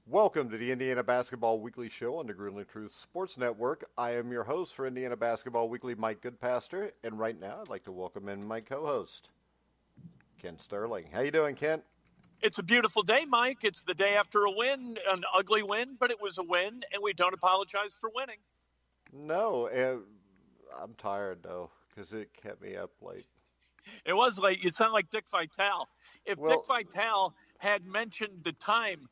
Welcome to the Indiana Basketball Weekly Show on the Grueling Truth Sports Network. I am your host for Indiana Basketball Weekly, Mike Goodpaster, and right now I'd like to welcome in my co-host, Kent Sterling. How you doing, Kent? It's a beautiful day, Mike. It's the day after a win, an ugly win, but it was a win, and we don't apologize for winning. No, I'm tired though because it kept me up late. It was late. You sound like Dick Vitale. If Dick Well, Vitale had mentioned the time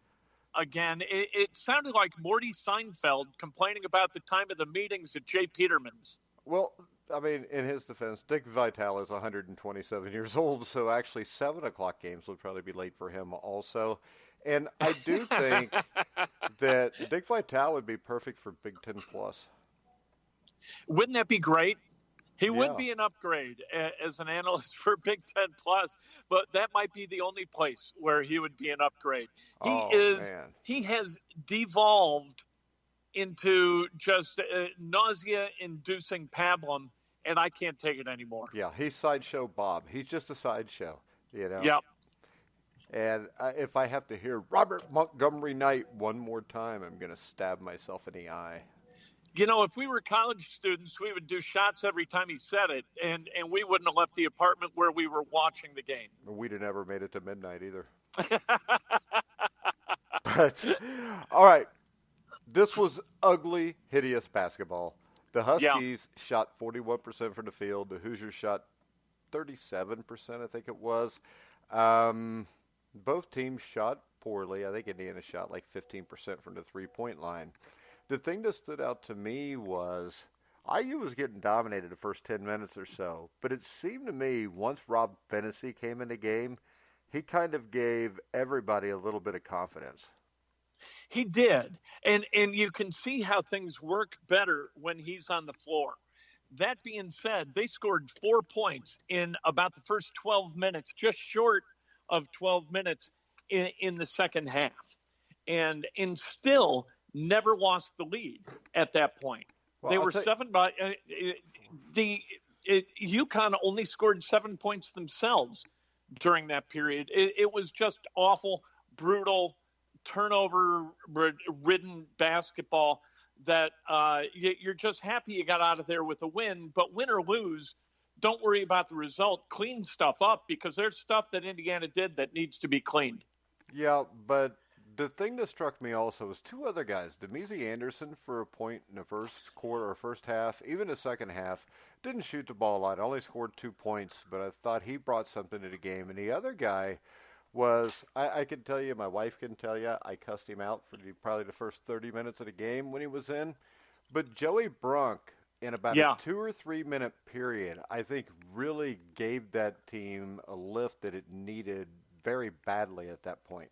again, it sounded like Morty Seinfeld complaining about the time of the meetings at Jay Peterman's. well, I mean, in his defense, Dick Vitale is 127 years old, so actually 7 o'clock games would probably be late for him also. And I do think that Dick Vitale would be perfect for Big Ten Plus. Wouldn't that be great? He would Yeah. be an upgrade as an analyst for Big Ten Plus, but that might be the only place where he would be an upgrade. Oh man. He has devolved into just nausea-inducing pablum, and I can't take it anymore. Yeah, he's sideshow Bob. He's just a sideshow, you know. Yep. And if I have to hear Robert Montgomery Knight one more time, I'm gonna stab myself in the eye. You know, if we were college students, we would do shots every time he said it, and we wouldn't have left the apartment where we were watching the game. We'd have never made it to midnight either. But all right, this was ugly, hideous basketball. The Huskies shot 41% from the field. The Hoosiers shot 37%, I think it was. Both teams shot poorly. I think Indiana shot like 15% from the three-point line. The thing that stood out to me was IU was getting dominated the first 10 minutes or so, but it seemed to me once Rob Fennessy came in the game, he kind of gave everybody a little bit of confidence. He did, and you can see how things work better when he's on the floor. That being said, they scored 4 points in about the first 12 minutes, just short of 12 minutes in the second half, and still never lost the lead at that point. Well, They were seven by UConn only scored 7 points themselves during that period. It was just awful, brutal, turnover-ridden basketball that you're just happy you got out of there with a win. But win or lose, don't worry about the result. Clean stuff up because there's stuff that Indiana did that needs to be cleaned. Yeah, but the thing that struck me also was two other guys. Demezy Anderson for a point in the first quarter or first half, even the second half, didn't shoot the ball a lot. Only scored 2 points, but I thought he brought something to the game. And the other guy was, I can tell you, my wife can tell you, I cussed him out for probably the first 30 minutes of the game when he was in. But Joey Brunk, in about a 2 or 3 minute period, I think really gave that team a lift that it needed very badly at that point.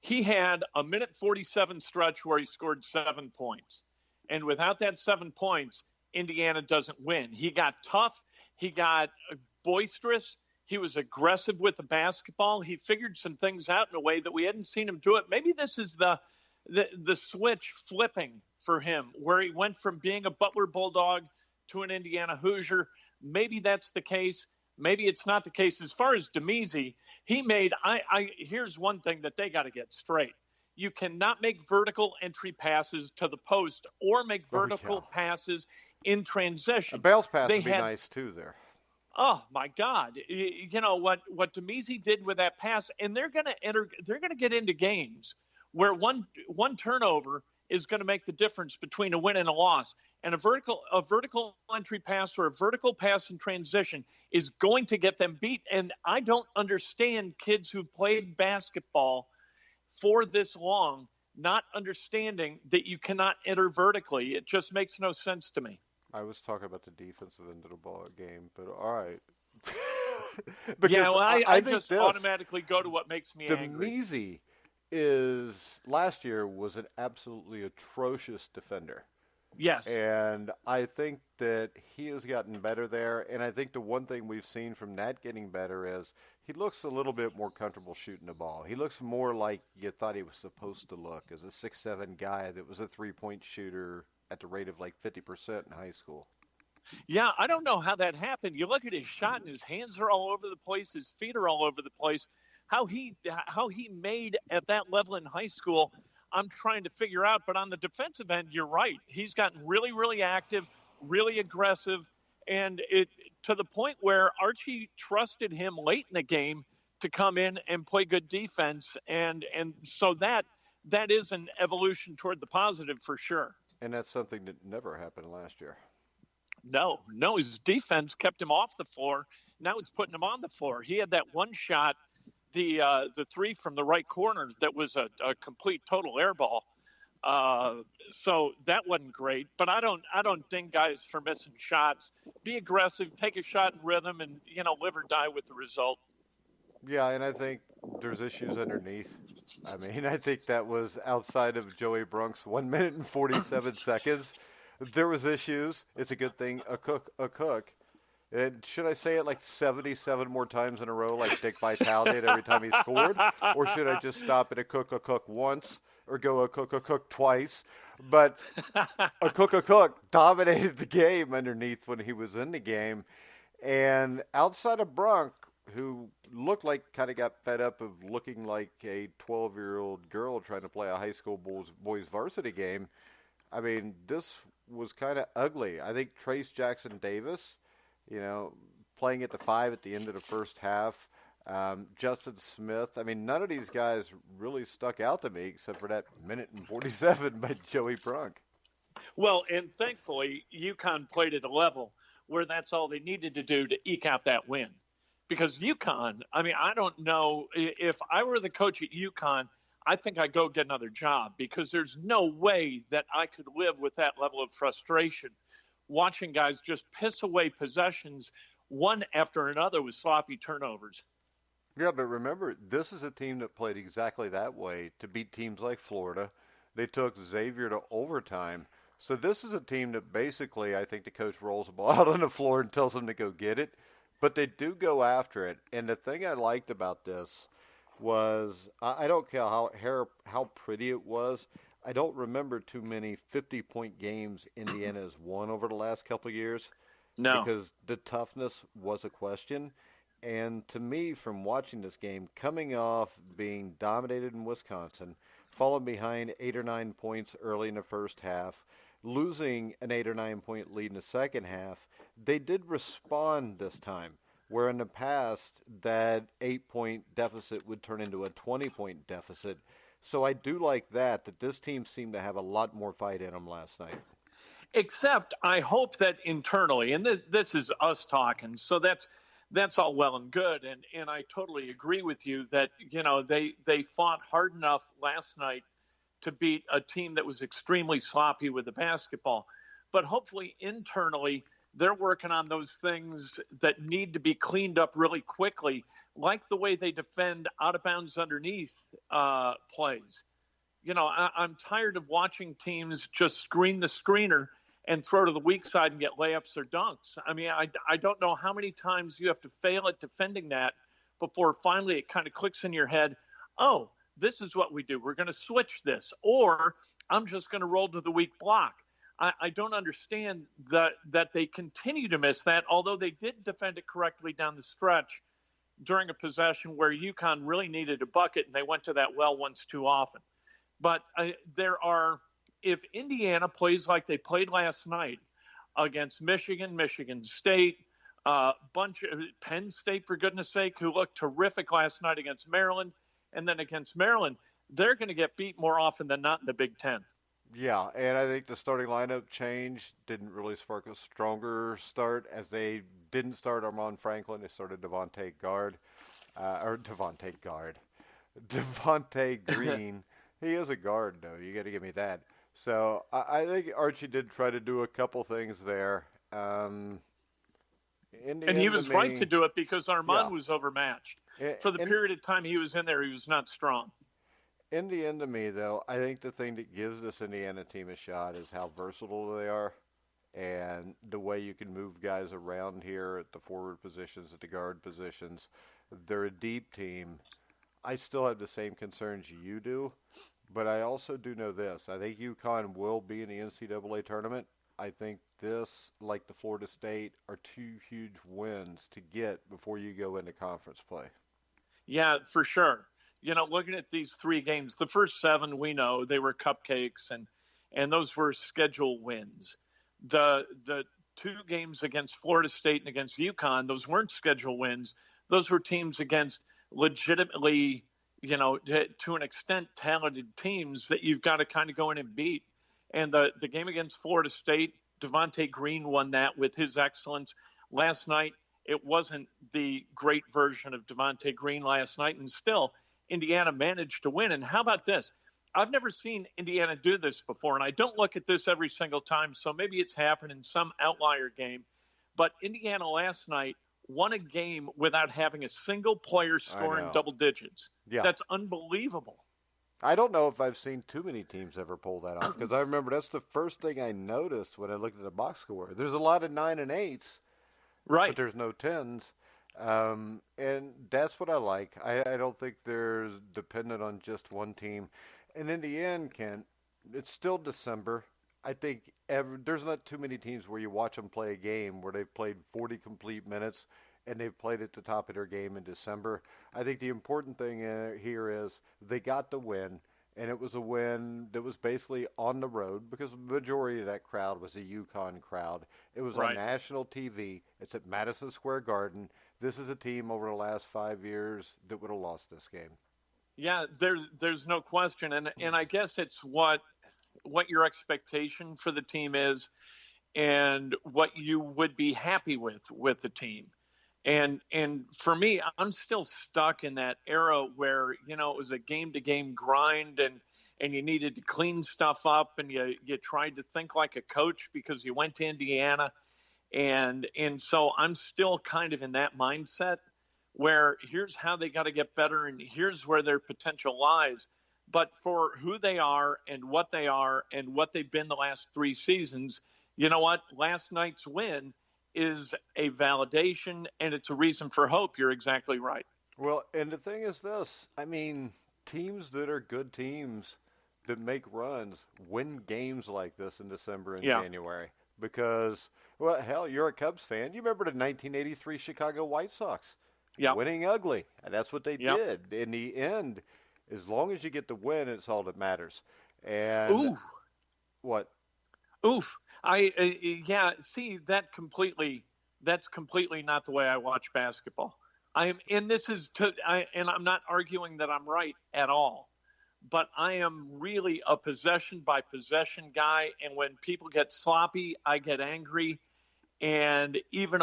He had a minute 47 stretch where he scored 7 points. And without that 7 points, Indiana doesn't win. He got tough. He got boisterous. He was aggressive with the basketball. He figured some things out in a way that we hadn't seen him do it. Maybe this is the switch flipping for him, where he went from being a Butler Bulldog to an Indiana Hoosier. Maybe that's the case. Maybe it's not the case. As far as Demezy, he made here's one thing that they got to get straight. You cannot make vertical entry passes to the post or make vertical passes in transition. A bounce pass would be nice too there. Oh my God! You know what Demezy did with that pass, and they're going to get into games where one turnover is going to make the difference between a win and a loss. And a vertical entry pass or a vertical pass in transition is going to get them beat. And I don't understand kids who've played basketball for this long not understanding that you cannot enter vertically. It just makes no sense to me. I was talking about the defensive end of the ball game, but all right. I just automatically go to what makes me angry. Demezy last year was an absolutely atrocious defender. Yes. And I think that he has gotten better there. And I think the one thing we've seen from Nat getting better is he looks a little bit more comfortable shooting the ball. He looks more like you thought he was supposed to look as a 6'7" guy that was a three-point shooter at the rate of like 50% in high school. Yeah, I don't know how that happened. You look at his shot and his hands are all over the place. His feet are all over the place. How he made at that level in high school, I'm trying to figure out. But on the defensive end, you're right. He's gotten really, really active, really aggressive, and it to the point where Archie trusted him late in the game to come in and play good defense, and so that is an evolution toward the positive for sure. And that's something that never happened last year. No, his defense kept him off the floor. Now it's putting him on the floor. He had that one shot, the three from the right corner that was a complete total air ball. So that wasn't great. But I don't ding guys for missing shots. Be aggressive, take a shot in rhythm, and live or die with the result. Yeah, and I think there's issues underneath. I mean, I think that was outside of Joey Brunk's 1 minute and 47 seconds. There was issues. It's a good thing. A cook. And should I say it like 77 more times in a row, like Dick Vitale did every time he scored, or should I just stop at a cook once, or go a cook twice? But a cook dominated the game underneath when he was in the game, and outside of Brunk, who looked like kind of got fed up of looking like a 12-year-old girl trying to play a high school boys varsity game. I mean, this was kind of ugly. I think Trace Jackson Davis, playing at the 5 at the end of the first half, Justin Smith. I mean, none of these guys really stuck out to me except for that minute and 47 by Joey Brunk. Well, and thankfully, UConn played at a level where that's all they needed to do to eke out that win. Because UConn, I mean, I don't know. If I were the coach at UConn, I think I'd go get another job, because there's no way that I could live with that level of frustration, watching guys just piss away possessions one after another with sloppy turnovers. Yeah, but remember, this is a team that played exactly that way to beat teams like Florida. They took Xavier to overtime. So this is a team that basically, I think the coach rolls the ball out on the floor and tells them to go get it. But they do go after it. And the thing I liked about this was, I don't care how pretty it was, I don't remember too many 50-point games Indiana has won over the last couple of years. No. Because the toughness was a question. And to me, from watching this game, coming off being dominated in Wisconsin, falling behind 8 or 9 points early in the first half, losing an 8 or 9 point lead in the second half, they did respond this time, where in the past that 8-point deficit would turn into a 20-point deficit. So I do like that this team seemed to have a lot more fight in them last night. Except I hope that internally, and this is us talking, so that's all well and good, and I totally agree with you that they fought hard enough last night to beat a team that was extremely sloppy with the basketball. But hopefully internally, they're working on those things that need to be cleaned up really quickly, like the way they defend out of bounds underneath plays. I'm tired of watching teams just screen the screener and throw to the weak side and get layups or dunks. I mean, I don't know how many times you have to fail at defending that before finally it kind of clicks in your head, oh, this is what we do. We're going to switch this, or I'm just going to roll to the weak block. I don't understand that they continue to miss that, although they did defend it correctly down the stretch during a possession where UConn really needed a bucket, and they went to that well once too often. But if Indiana plays like they played last night against Michigan State, Penn State, for goodness sake, who looked terrific last night against Maryland, and then against Maryland, they're going to get beat more often than not in the Big Ten. Yeah, and I think the starting lineup change didn't really spark a stronger start, as they didn't start Armand Franklin. They started Devontae Green. He is a guard, though. You got to give me that. So I think Archie did try to do a couple things there. And he was right to do it, because Armand was overmatched. For the period of time he was in there, he was not strong. In the end, to me, though, I think the thing that gives this Indiana team a shot is how versatile they are, and the way you can move guys around here at the forward positions, at the guard positions. They're a deep team. I still have the same concerns you do, but I also do know this. I think UConn will be in the NCAA tournament. I think this, like the Florida State, are two huge wins to get before you go into conference play. Yeah, for sure. looking at these 3 games, the first 7 we know they were cupcakes, and those were schedule wins. The 2 games against Florida State and against UConn, those weren't schedule wins. Those were teams against legitimately, to an extent, talented teams that you've got to kind of go in and beat. And the game against Florida State, Devontae Green won that with his excellence. Last night, it wasn't the great version of Devontae Green last night, and still Indiana managed to win. And how about this? I've never seen Indiana do this before, and I don't look at this every single time, so maybe it's happened in some outlier game. But Indiana last night won a game without having a single player score in double digits. Yeah. That's unbelievable. I don't know if I've seen too many teams ever pull that off, because I remember that's the first thing I noticed when I looked at the box score. There's a lot of 9 and 8s, right? But there's no 10s, and that's what I like. I don't think they're dependent on just one team. And in the end, Kent, it's still December. I think there's not too many teams where you watch them play a game where they've played 40 complete minutes and they've played at the top of their game in December. I think the important thing here is they got the win, and it was a win that was basically on the road because the majority of that crowd was a UConn crowd. It was on national TV. It's at Madison Square Garden. This is a team over the last 5 years that would have lost this game. Yeah, there's no question, and I guess it's what your expectation for the team is, and what you would be happy with the team. And for me, I'm still stuck in that era where, it was a game-to-game grind and you needed to clean stuff up, and you tried to think like a coach because you went to Indiana. And so I'm still kind of in that mindset where here's how they got to get better and here's where their potential lies. But for who they are and what they've been the last 3 seasons, you know what? Last night's win is a validation, and it's a reason for hope. You're exactly right. Well, and the thing is this. I mean, teams that are good teams that make runs win games like this in December and January. Because, well, hell, you're a Cubs fan. You remember the 1983 Chicago White Sox winning ugly. And that's what they did. In the end, as long as you get the win, it's all that matters. And what? Oof. See, that's completely not the way I watch basketball. I'm I'm not arguing that I'm right at all, but I am really a possession by possession guy. And when people get sloppy, I get angry. And even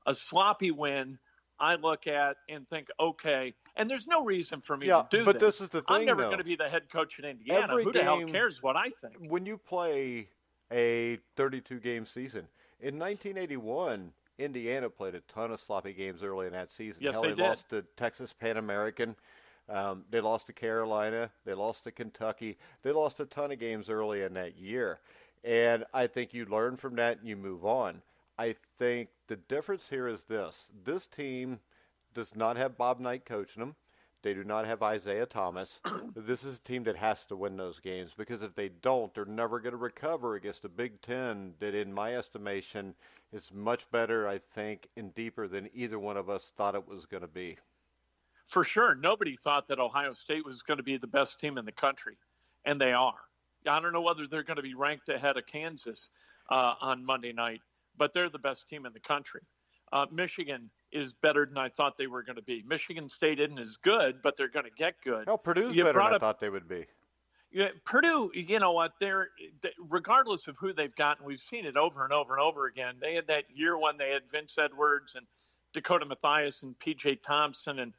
a sloppy win, I look at and think, okay. And there's no reason for me to do but this is the thing, I'm never going to be the head coach in Indiana. Who the hell cares what I think? When you play a 32-game season. In 1981, Indiana played a ton of sloppy games early in that season. Yes, they did. Lost to Texas Pan American. They lost to Carolina. They lost to Kentucky. They lost a ton of games early in that year. And I think you learn from that and you move on. I think the difference here is this. This team does not have Bob Knight coaching them. They do not have Isaiah Thomas. This is a team that has to win those games, because if they don't, they're never going to recover against a Big Ten that, in my estimation, is much better, I think, and deeper than either one of us thought it was going to be. For sure. Nobody thought that Ohio State was going to be the best team in the country, and they are. I don't know whether they're going to be ranked ahead of Kansas on Monday night, but they're the best team in the country. Michigan is better than I thought they were going to be. Michigan State isn't as good, but they're going to get good. No, Purdue's better than I thought they would be. Yeah, Purdue, you know what? They're regardless of who they've gotten, we've seen it over and over and over again. They had that year when they had Vince Edwards and Dakota Mathias and P.J. Thompson, and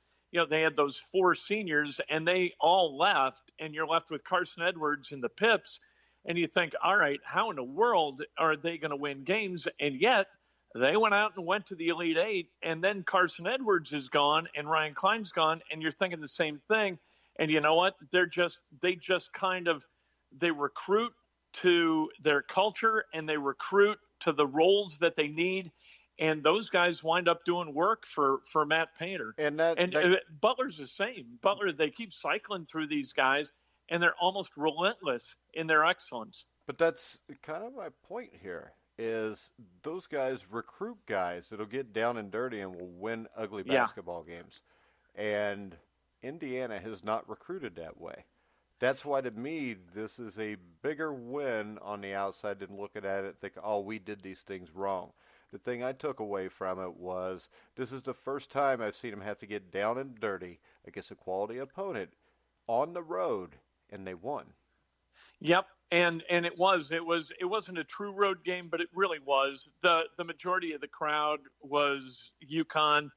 they had those 4 seniors, and they all left, and you're left with Carson Edwards and the Pips, and you think, all right, how in the world are they going to win games? And yet they went out and went to the Elite Eight, and then Carson Edwards is gone and Ryan Klein's gone, and you're thinking the same thing. And you know what? They recruit to their culture, and they recruit to the roles that they need. And those guys wind up doing work for Matt Painter. And Butler's the same. Butler, they keep cycling through these guys, and they're almost relentless in their excellence. But that's kind of my point here, is those guys recruit guys that'll get down and dirty and will win ugly basketball games. And Indiana has not recruited that way. That's why, to me, this is a bigger win on the outside than looking at it and think, oh, we did these things wrong. The thing I took away from it was this is the first time I've seen them have to get down and dirty against a quality opponent on the road, and they won. Yep, and it wasn't a true road game, but it really was. The majority of the crowd was UConn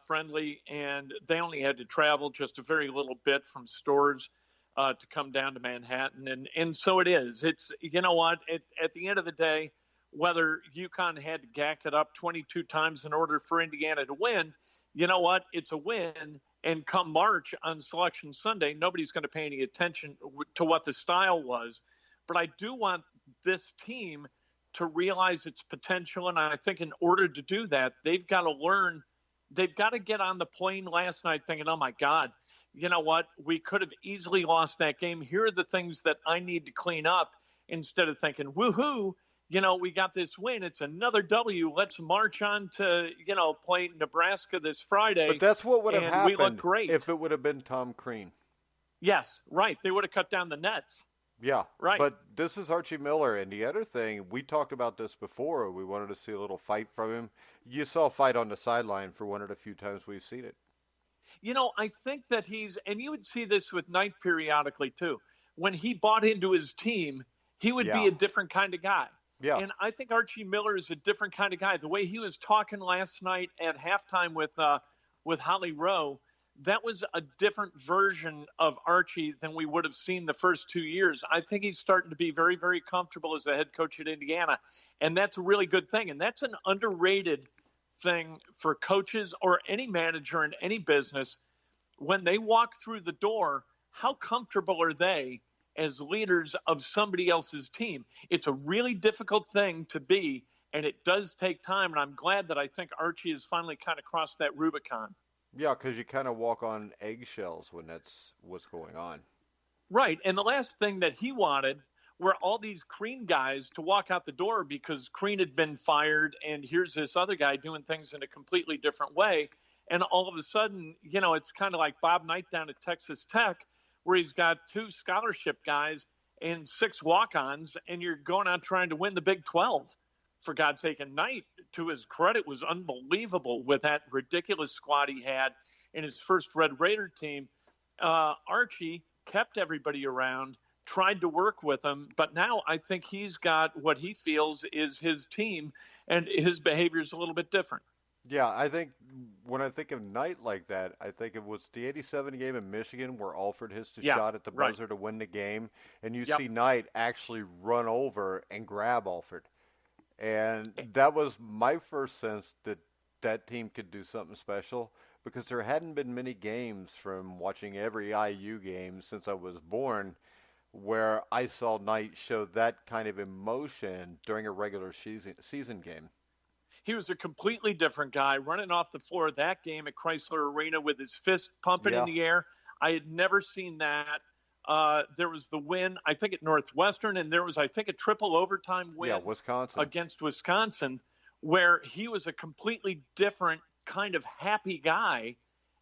friendly, and they only had to travel just a very little bit from Stores to come down to Manhattan, and so it is. It's, you know what, at the end of the day, whether UConn had to gack it up 22 times in order for Indiana to win, you know what, it's a win. And come March on Selection Sunday, nobody's going to pay any attention to what the style was. But I do want this team to realize its potential. And I think in order to do that, they've got to learn. They've got to get on the plane last night thinking, oh, my God, you know what? We could have easily lost that game. Here are the things that I need to clean up, instead of thinking, woohoo, you know, we got this win. It's another W. Let's march on to, you know, play Nebraska this Friday. But that's what would have happened we look great. If it would have been Tom Crean. Yes, right. They would have cut down the nets. Yeah, right. But this is Archie Miller, and the other thing, we talked about this before. We wanted to see a little fight from him. You saw a fight on the sideline for one of the few times we've seen it. You know, I think that and you would see this with Knight periodically too. When he bought into his team, he would be a different kind of guy. Yeah. And I think Archie Miller is a different kind of guy. The way he was talking last night at halftime with Holly Rowe, that was a different version of Archie than we would have seen the first 2 years. I think he's starting to be very, very comfortable as the head coach at Indiana, and that's a really good thing. And that's an underrated thing for coaches or any manager in any business. When they walk through the door, how comfortable are they as leaders of somebody else's team? It's a really difficult thing to be, and it does take time. And I'm glad that I think Archie has finally kind of crossed that Rubicon. Yeah, because you kind of walk on eggshells when that's what's going on. Right. And the last thing that he wanted were all these Crean guys to walk out the door because Crean had been fired, and here's this other guy doing things in a completely different way. And all of a sudden, you know, it's kind of like Bob Knight down at Texas Tech, where he's got 2 scholarship guys and 6 walk-ons, and you're going out trying to win the Big 12, for God's sake. And Knight, to his credit, was unbelievable with that ridiculous squad he had in his first Red Raider team. Archie kept everybody around, tried to work with them, but now I think he's got what he feels is his team, and his behavior is a little bit different. Yeah, I think when I think of Knight like that, I think it was the 87 game in Michigan where Alford hits the shot at the buzzer to win the game, and you see Knight actually run over and grab Alford. And that was my first sense that that team could do something special, because there hadn't been many games from watching every IU game since I was born where I saw Knight show that kind of emotion during a regular season game. He was a completely different guy, running off the floor of that game at Chrysler Arena with his fist pumping in the air. I had never seen that. There was the win, I think, at Northwestern, and there was, I think, a triple overtime win against Wisconsin, where he was a completely different kind of happy guy.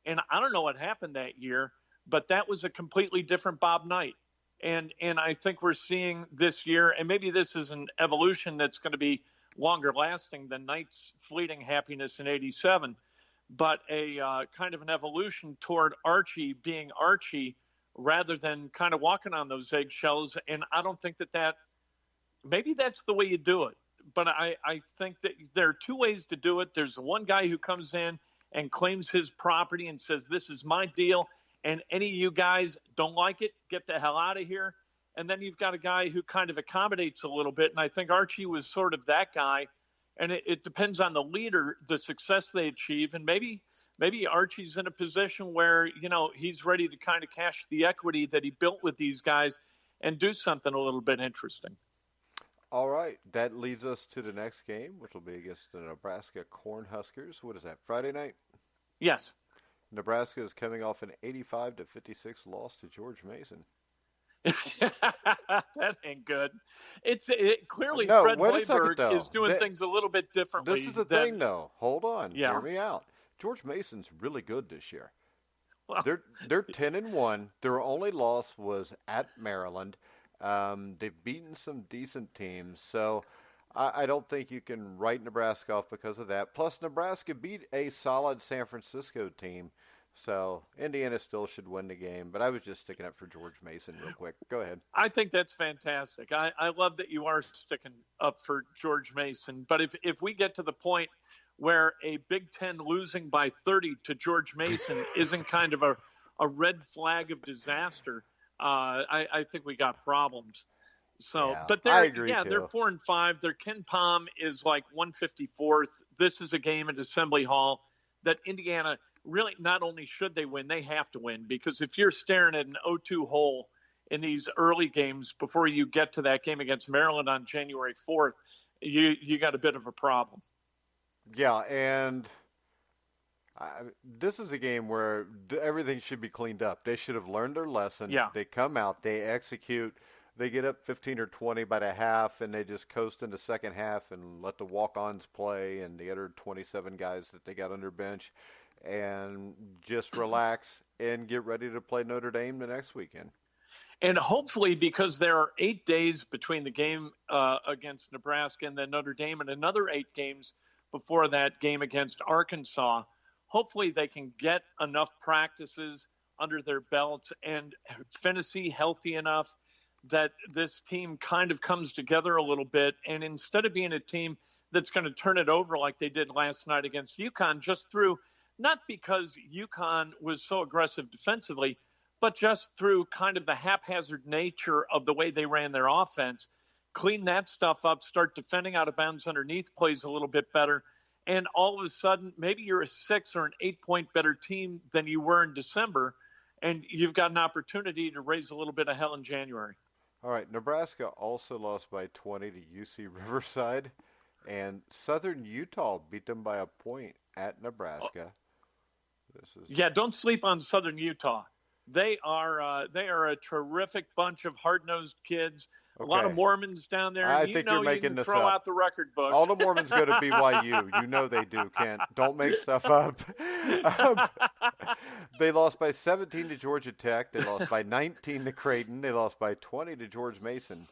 And I don't know what happened that year, but that was a completely different Bob Knight. And I think we're seeing this year, and maybe this is an evolution that's going to be longer lasting than Knight's fleeting happiness in 87, but a kind of an evolution toward Archie being Archie rather than kind of walking on those eggshells. And I don't think that maybe that's the way you do it. But I think that there are 2 ways to do it. There's one guy who comes in and claims his property and says, this is my deal, and any of you guys don't like it, get the hell out of here. And then you've got a guy who kind of accommodates a little bit. And I think Archie was sort of that guy. And it depends on the leader, the success they achieve. And maybe Archie's in a position where, you know, he's ready to kind of cash the equity that he built with these guys and do something a little bit interesting. All right. That leads us to the next game, which will be against the Nebraska Cornhuskers. What is that, Friday night? Yes. Nebraska is coming off an 85-56 loss to George Mason. That ain't good. Clearly Fred Hoiberg is doing things a little bit differently. This is the thing, though. Hold on. Hear me out. George Mason's really good this year. Well, They're 10-1. Their only loss was at Maryland. They've beaten some decent teams, so I don't think you can write Nebraska off because of that. Plus, Nebraska beat a solid San Francisco team, so Indiana still should win the game. But I was just sticking up for George Mason real quick. Go ahead. I think that's fantastic. I love that you are sticking up for George Mason. But if we get to the point where a Big Ten losing by 30 to George Mason isn't kind of a red flag of disaster, I think we got problems. So, Yeah, but I agree too. they're 4-5. Their Ken Palm is like 154th. This is a game at Assembly Hall that Indiana really not only should they win, they have to win, because if you're staring at an 0-2 hole in these early games before you get to that game against Maryland on January 4th, you got a bit of a problem. Yeah, and this is a game where everything should be cleaned up. They should have learned their lesson. Yeah. They come out, they execute, they get up 15 or 20 by the half, and they just coast in the second half and let the walk-ons play and the other 27 guys that they got under bench, and just relax and get ready to play Notre Dame the next weekend. And hopefully, because there are 8 days between the game against Nebraska and then Notre Dame, and another 8 games before that game against Arkansas, hopefully they can get enough practices under their belts and Finney healthy enough that this team kind of comes together a little bit. And instead of being a team that's going to turn it over like they did last night against UConn, just through, not because UConn was so aggressive defensively, but just through kind of the haphazard nature of the way they ran their offense, clean that stuff up, start defending out of bounds underneath plays a little bit better, and all of a sudden maybe you're a 6 or an 8-point better team than you were in December, and you've got an opportunity to raise a little bit of hell in January. All right, Nebraska also lost by 20 to UC Riverside, and Southern Utah beat them by a point at Nebraska. Yeah, don't sleep on Southern Utah. They are a terrific bunch of hard-nosed kids. Okay. A lot of Mormons down there. I think you're making this up. Throw out the record books. All the Mormons go to BYU. You know they do, Kent. Don't make stuff up. They lost by 17 to Georgia Tech. They lost by 19 to Creighton. They lost by 20 to George Mason.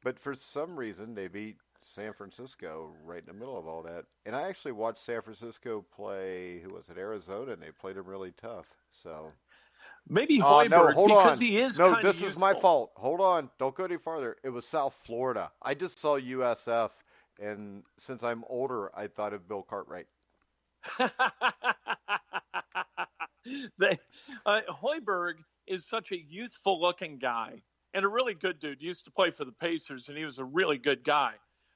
But for some reason, they beat San Francisco right in the middle of all that. And I actually watched San Francisco play, Arizona, and they played them really tough. So maybe Hoiberg, because he is No, kind of this is my fault. Hold on. Don't go any farther. It was South Florida. I just saw USF, and since I'm older, I thought of Bill Cartwright. Hoiberg is such a youthful-looking guy and a really good dude. He used to play for the Pacers, and he was a really good guy.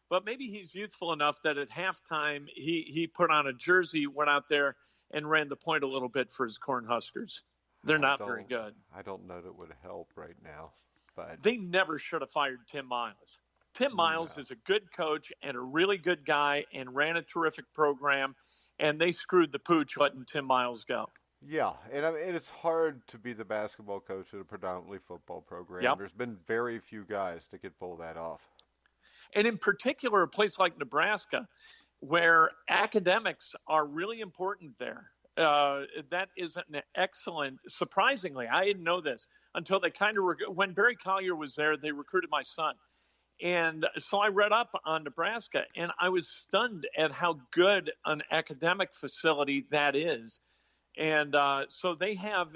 But maybe he's youthful enough that at halftime he put on a jersey, went out there, and ran the point a little bit for his Cornhuskers. They're not very good. I don't know that it would help right now. But they never should have fired Tim Miles. Tim Miles is a good coach and a really good guy and ran a terrific program, and they screwed the pooch letting Tim Miles go. Yeah, and it's hard to be the basketball coach at a predominantly football program. Yep. There's been very few guys that could pull that off. And in particular, a place like Nebraska, where academics are really important there. That is an excellent, surprisingly, I didn't know this until they kind of, when Barry Collier was there, they recruited my son. And so I read up on Nebraska, and I was stunned at how good an academic facility that is. And so they have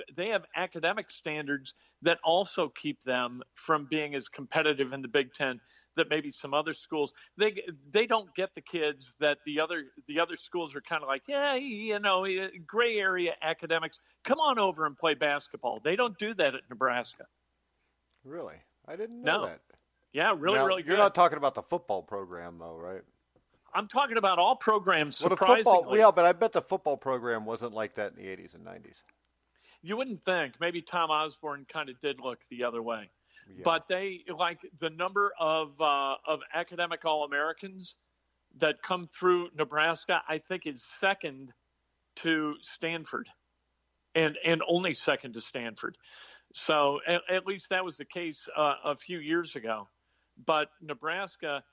academic standards that also keep them from being as competitive in the Big Ten that maybe some other schools. They don't get the kids that the other schools are kind of like, gray area academics. Come on over and play basketball. They don't do that at Nebraska. Really, I didn't know that. Yeah, really good. You're not talking about the football program, though, right? I'm talking about all programs, surprisingly. But I bet the football program wasn't like that in the 80s and 90s. You wouldn't think. Maybe Tom Osborne kind of did look the other way. Yeah. But they, like, the number of academic All-Americans that come through Nebraska, I think is second to Stanford and only second to Stanford. So at least that was the case a few years ago. But Nebraska,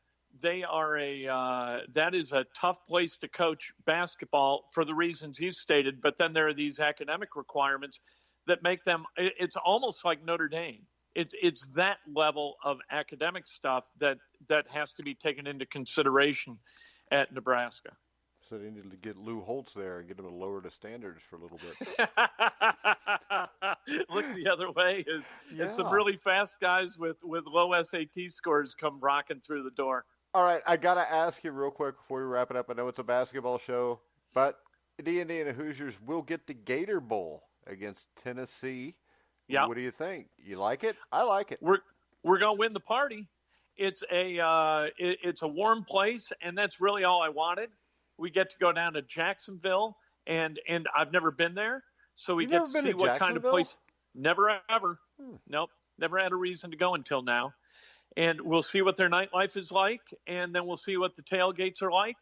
that is a tough place to coach basketball for the reasons you stated. But then there are these academic requirements that make them. It's almost like Notre Dame. It's that level of academic stuff that has to be taken into consideration at Nebraska. So they need to get Lou Holtz there and get him to lower the standards for a little bit. Look the other way as some really fast guys with low SAT scores come rocking through the door. All right, I got to ask you real quick before we wrap it up. I know it's a basketball show, but the Indiana Hoosiers will get the Gator Bowl against Tennessee. Yeah. What do you think? You like it? I like it. We're going to win the party. It's a warm place, and that's really all I wanted. We get to go down to Jacksonville, and I've never been there, so we get to see what kind of place. Never, ever. Nope, never had a reason to go until now. And we'll see what their nightlife is like, and then we'll see what the tailgates are like,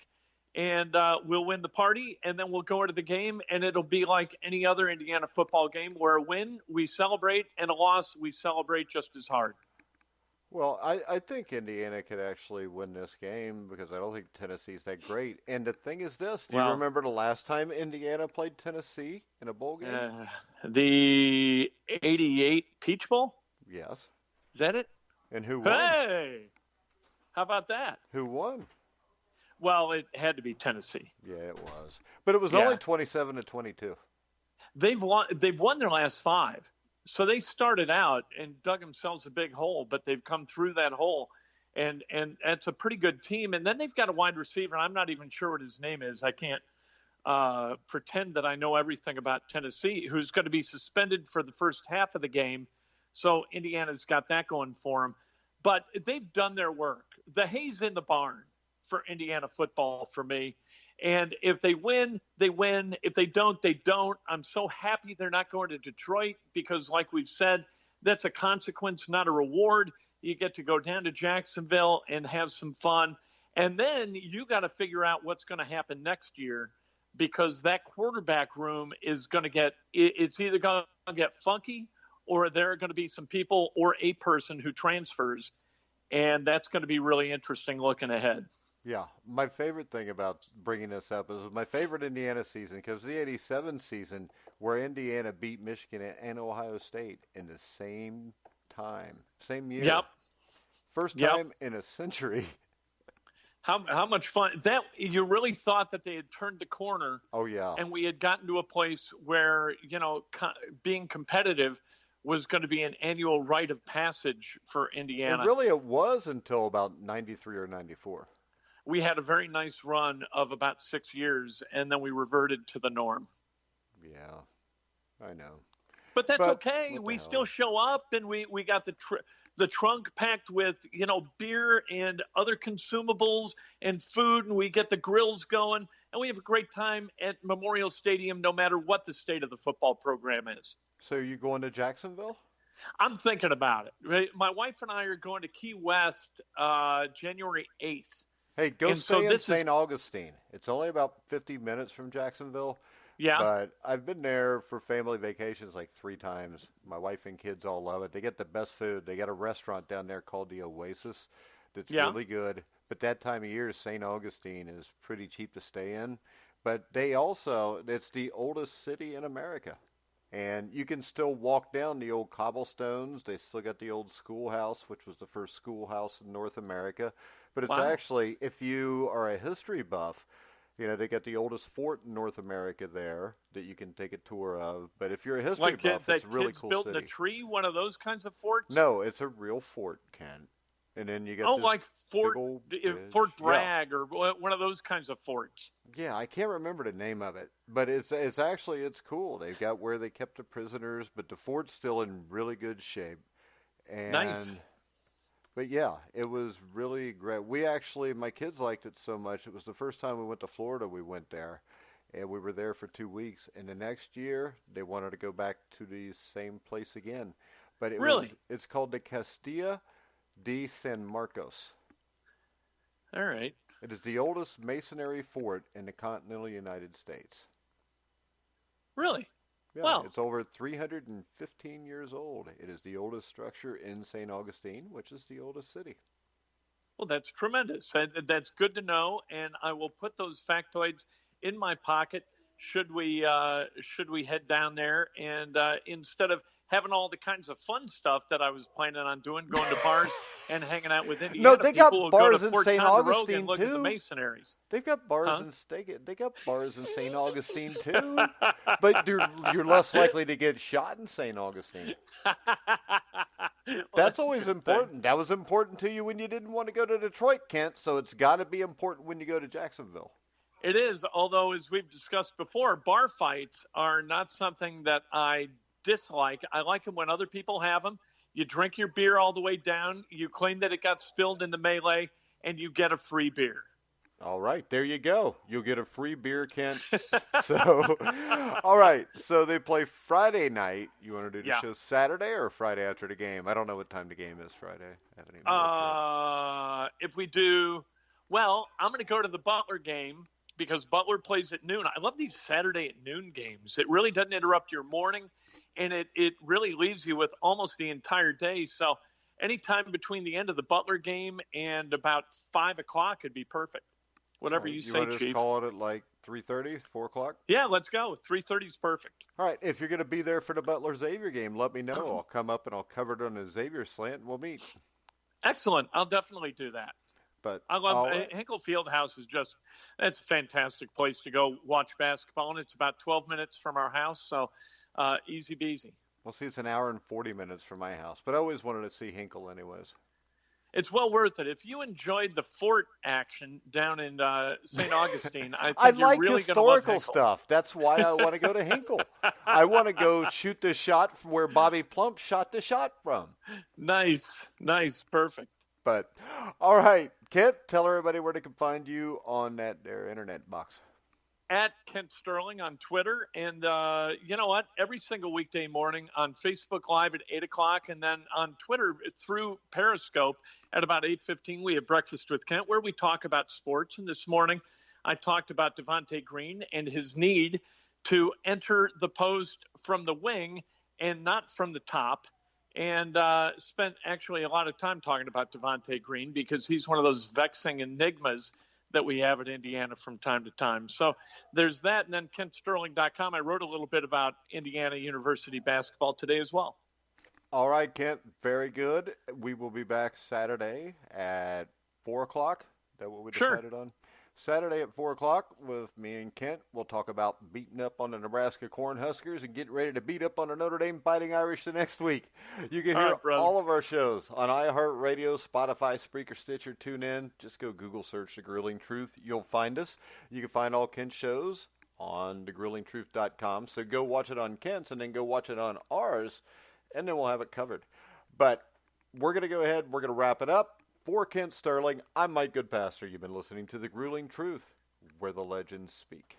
and we'll win the party, and then we'll go into the game, and it'll be like any other Indiana football game where a win, we celebrate, and a loss, we celebrate just as hard. Well, I think Indiana could actually win this game because I don't think Tennessee's that great. And the thing is this, do you remember the last time Indiana played Tennessee in a bowl game? The 88 Peach Bowl? Yes. Is that it? And who won? Hey! How about that? Who won? Well, it had to be Tennessee. Yeah, it was. But it was only 27-22. They've won their last 5. So they started out and dug themselves a big hole, but they've come through that hole, and that's a pretty good team. And then they've got a wide receiver. I'm not even sure what his name is. I can't pretend that I know everything about Tennessee, who's going to be suspended for the first half of the game. So Indiana's got that going for them. But they've done their work. The hay's in the barn for Indiana football for me. And if they win, they win. If they don't, they don't. I'm so happy they're not going to Detroit because, like we've said, that's a consequence, not a reward. You get to go down to Jacksonville and have some fun. And then you got to figure out what's going to happen next year because that quarterback room is going to it's either going to get funky or there are going to be some people or a person who transfers. And that's going to be really interesting looking ahead. Yeah, my favorite thing about bringing this up is my favorite Indiana season because the '87 season where Indiana beat Michigan and Ohio State in the same time, same year. Yep. First time in a century. How much fun that you really thought that they had turned the corner. Oh yeah. And we had gotten to a place where being competitive was going to be an annual rite of passage for Indiana. And really, it was until about '93 or '94. We had a very nice run of about 6 years, and then we reverted to the norm. Yeah, I know. But that's okay. We still show up, and we got the trunk packed with beer and other consumables and food, and we get the grills going, and we have a great time at Memorial Stadium, no matter what the state of the football program is. So are you going to Jacksonville? I'm thinking about it. My wife and I are going to Key West January 8th. Hey, go stay in St. Augustine. It's only about 50 minutes from Jacksonville. Yeah. But I've been there for family vacations like 3 times. My wife and kids all love it. They get the best food. They got a restaurant down there called the Oasis that's really good. But that time of year, St. Augustine is pretty cheap to stay in. But it's the oldest city in America. And you can still walk down the old cobblestones. They still got the old schoolhouse, which was the first schoolhouse in North America. But it's actually, if you are a history buff, they got the oldest fort in North America there that you can take a tour of. But if you're a history buff, it's a really cool built city. in a tree, one of those kinds of forts? No, it's a real fort, Ken. And then you got like Fort Bragg or one of those kinds of forts. Yeah, I can't remember the name of it, but it's cool. They've got where they kept the prisoners, but the fort's still in really good shape. And nice. But yeah, it was really great. My kids liked it so much. It was the first time we went to Florida. We went there, and we were there for 2 weeks. And the next year, they wanted to go back to the same place again. But it's called the Castilla de San Marcos. All right. It is the oldest masonry fort in the continental United States. Really? Yeah, it's over 315 years old. It is the oldest structure in St. Augustine, which is the oldest city. Well, that's tremendous. That's good to know, and I will put those factoids in my pocket should we head down there and instead of having all the kinds of fun stuff that I was planning on doing, going to bars and hanging out with Indiana No, they got people, we'll go to bars in Fort St. Ticonderoga Augustine and look at the too. Masonaries. They've got bars Huh? they got bars in St. Augustine too. But you're less likely to get shot in St. Augustine. Well, That's a always good thing. important. That was important to you when you didn't want to go to Detroit, Kent, so it's got to be important when you go to Jacksonville. It is, although as we've discussed before, bar fights are not something that I dislike. I like them when other people have them. You drink your beer all the way down, you claim that it got spilled in the melee, and you get a free beer. All right, there you go. You'll get a free beer, Kent. So, all right. So they play Friday night. You want to do the Yeah. show Saturday or Friday after the game? I don't know what time the game is Friday. I haven't even looked yet. If we do, well, I'm going to go to the Butler game because Butler plays at noon. I love these Saturday at noon games. It really doesn't interrupt your morning, and it really leaves you with almost the entire day. So anytime between the end of the Butler game and about 5 o'clock would be perfect. Whatever you say, want to Chief. just call it at like 3:30, 4 o'clock? Yeah, let's go. 3:30 is perfect. All right. If you're going to be there for the Butler Xavier game, let me know. I'll come up and I'll cover it on the Xavier slant, and we'll meet. Excellent. I'll definitely do that. But I love all right. Hinkle Fieldhouse is just it's a fantastic place to go watch basketball, and it's about 12 minutes from our house, so easy beasy. Well, see, it's an hour and 40 minutes from my house, but I always wanted to see Hinkle anyways. It's well worth it. If you enjoyed the fort action down in St. Augustine, I think I you're like really going to love historical Hinkle. stuff. That's why I want to go to Hinkle. I want to go shoot the shot from where Bobby Plump shot the shot from. Nice, perfect. But, all right, Kent, tell everybody where they can find you on their internet box. At Kent Sterling on Twitter. And you know what? Every single weekday morning on Facebook Live at 8 o'clock, and then on Twitter through Periscope at about 8:15, we have Breakfast with Kent, where we talk about sports. And this morning, I talked about Devontae Green and his need to enter the post from the wing and not from the top. And spent actually a lot of time talking about Devontae Green because he's one of those vexing enigmas that we have at Indiana from time to time. So there's that. And then KentSterling.com. I wrote a little bit about Indiana University basketball today as well. All right, Kent, very good. We will be back Saturday at 4 o'clock. Is that what we decided on? Saturday at 4 o'clock with me and Kent. We'll talk about beating up on the Nebraska Cornhuskers and getting ready to beat up on the Notre Dame Fighting Irish the next week. You can hear all of our shows on iHeartRadio, Spotify, Spreaker, Stitcher, TuneIn. Just go Google search The Grilling Truth. You'll find us. You can find all Kent's shows on thegrillingtruth.com. So go watch it on Kent's and then go watch it on ours, and then we'll have it covered. But we're going to go ahead. We're going to wrap it up. For Kent Sterling, I'm Mike Goodpaster. You've been listening to The Grueling Truth, where the legends speak.